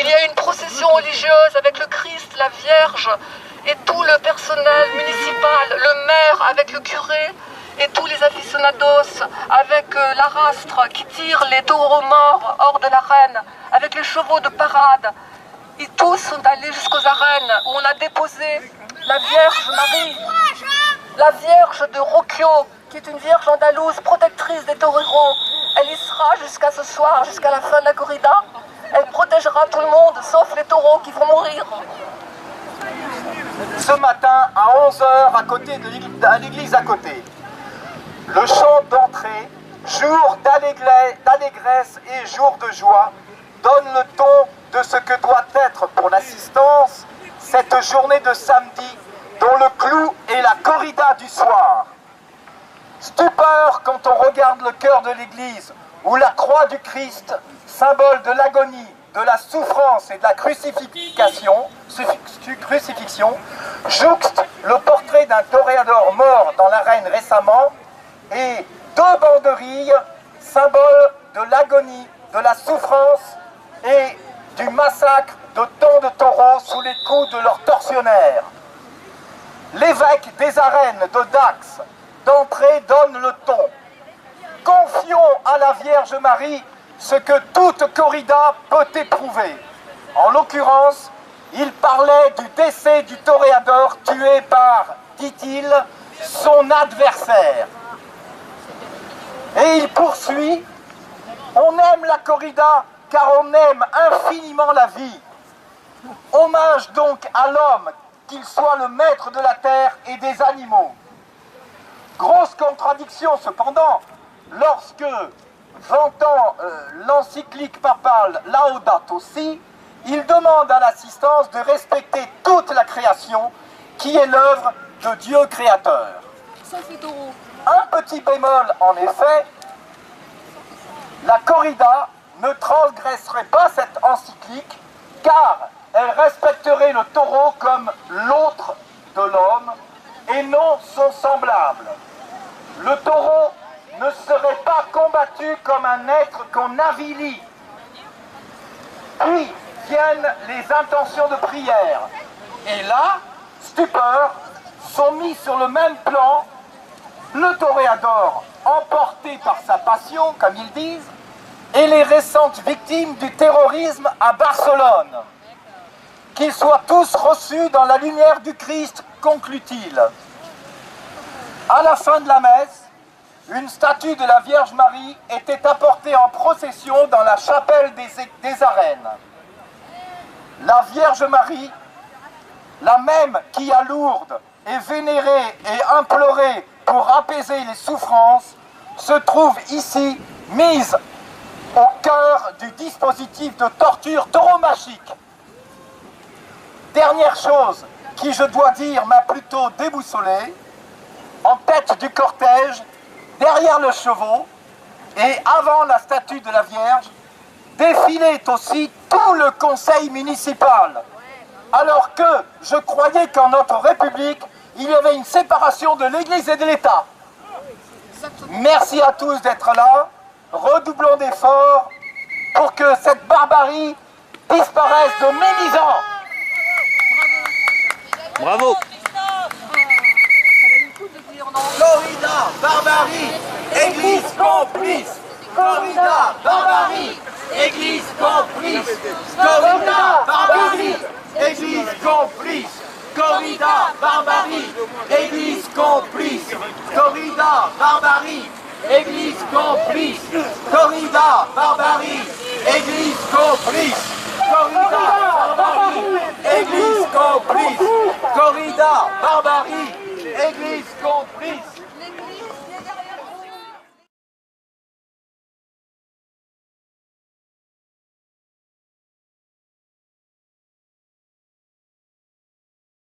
Il y a une procession religieuse avec le Christ, la Vierge et tout le personnel municipal, le maire avec le curé et tous les aficionados avec l'arastre qui tire les taureaux morts hors de l'arène, avec les chevaux de parade. Et tous sont allés jusqu'aux arènes où on a déposé la Vierge Marie, la Vierge de Roquio, qui est une Vierge andalouse protectrice des toreros. Elle y sera jusqu'à ce soir, jusqu'à la fin de la corrida. Elle protégera tout le monde, sauf les taureaux qui vont mourir. Ce matin, à 11 h, à l'église à côté, le chant d'entrée, jour d'allégresse et jour de joie, donne le ton de ce que doit être pour l'assistance cette journée de samedi dont le clou est la corrida du soir. Stupeur quand on regarde le cœur de l'église où la croix du Christ, symbole de l'agonie, de la souffrance et de la crucifixion, jouxte le portrait d'un toréador mort dans l'arène récemment et deux banderilles, symbole de l'agonie, de la souffrance et du massacre de tant de taureaux sous les coups de leurs tortionnaires. L'évêque des arènes de Dax, d'entrée, donne le ton. Confions à la Vierge Marie ce que toute corrida peut éprouver. En l'occurrence, il parlait du décès du toréador tué par, dit-il, son adversaire. Et il poursuit, on aime la corrida car on aime infiniment la vie. Hommage donc à l'homme, qu'il soit le maître de la terre et des animaux. Grosse contradiction cependant, lorsque, vantant l'encyclique papale Laudato Si, il demande à l'assistance de respecter toute la création qui est l'œuvre de Dieu créateur. Un petit bémol en effet, la corrida ne transgresserait pas cette encyclique car elle respecterait le taureau comme l'autre de l'homme et non son semblable. Le taureau ne serait pas combattu comme un être qu'on avilit. Puis viennent les intentions de prière. Et là, stupeur, sont mis sur le même plan le toréador emporté par sa passion, comme ils disent, et les récentes victimes du terrorisme à Barcelone. Qu'ils soient tous reçus dans la lumière du Christ, conclut-il. À la fin de la messe, une statue de la Vierge Marie était apportée en procession dans la chapelle des arènes. La Vierge Marie, la même qui à Lourdes est vénérée et implorée pour apaiser les souffrances, se trouve ici mise au cœur du dispositif de torture tauromachique. Dernière chose qui, je dois dire, m'a plutôt déboussolé, en tête du cortège, derrière le cheveau et avant la statue de la Vierge, défilait aussi tout le conseil municipal. Alors que je croyais qu'en notre République, il y avait une séparation de l'Église et de l'État. Merci à tous d'être là. Redoublons d'efforts pour que cette barbarie disparaisse de Ménizan. Bravo. Corrida, barbarie, Église complice. Corrida, barbarie, Église complice. Corrida, barbarie, Église complice. Corrida, barbarie, Église complice. Corrida, barbarie, Église complice. Corrida, barbarie, Église complice. Corrida, barbarie, Église complice. Corrida, barbarie,